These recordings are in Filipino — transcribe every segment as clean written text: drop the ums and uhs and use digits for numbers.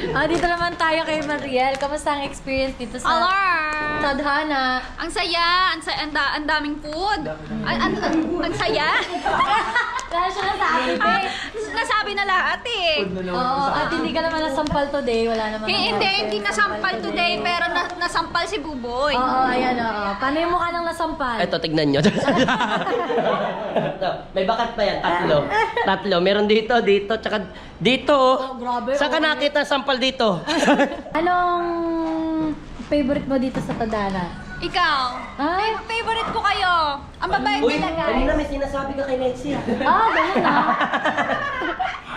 Dito naman tayo kay Mariel. Kamusta ang experience dito sa Tadhana? Ang saya, ang daming food. Ang saya. Dahil siya nasabi, Nasabi na lahat eh. Oo, at hindi ka naman nasampal today. Wala naman. Hindi nasampal today, pero nasampal si Buboy. Oo, ayan, oo. Paano yung mukha ng nasampal? Ito, tignan nyo. May bakat pa yan, tatlo. Meron dito, tsaka dito. Oh, grabe. Saan ka nakita sampal dito? Anong favorite mo dito sa Tadhana? Ikaw, favorite ko kayo. Ang babae nila, guys. Kanina may sinasabi ka kay Lexi. Ganun na.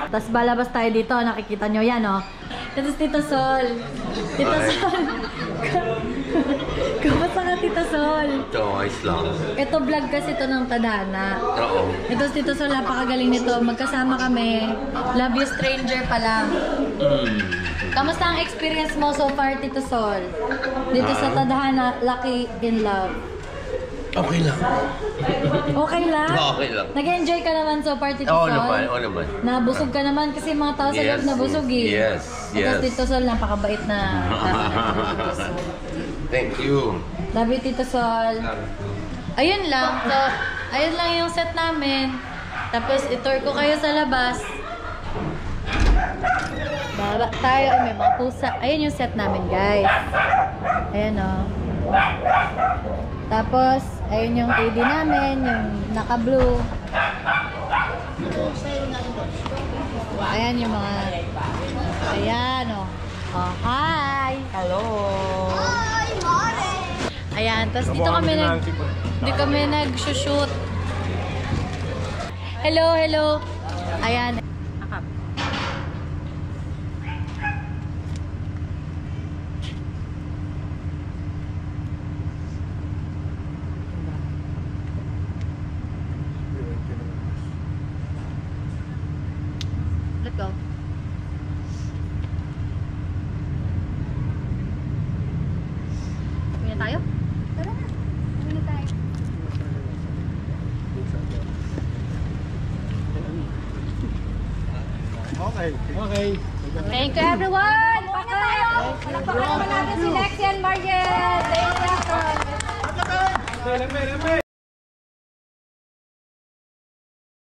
Tapos balabas tayo dito, nakikita nyo yan, oh. Tapos Tito Sol. Tito Sol. Kamusta ka, Tito Sol? Ito, ayos lang. Ito vlog kasi ito ng Tadhana. Oo. Ito si Tito Sol, napakagaling nito. Magkasama kami. Love you stranger pa lang. Kamusta ang experience mo so far, Tito Sol? Dito sa Tadhana, Lucky in Love. Okay lang. Okay lang? Okay lang. Nag-enjoy ka naman so far, Tito Oo Sol? oo naman. Nabusog ka naman kasi mga tao sa loob nabusog eh. Yes, Tapos Tito Sol, napakabait na Tito Sol. Thank you. Love you, Tito Sol. Ayun lang. So, ayun lang yung set namin. Tapos, itour ko kayo sa labas. Baba tayo. Ay, may mga pusa. Ayun yung set namin, guys. Ayan, oh. Tapos, ayun yung TV namin. Yung naka-blue. Ayan yung mga... Ayan, oh. Oh, hi! Hello! Ayan, tapos dito kami nag-shoot. Hello. Ayan. Let's go. Uwi na tayo? Tara na. Uwi na tayo. Okay. Thank you everyone! Bye! Palakpakan naman natin si Lexi and Mariel! Thank you!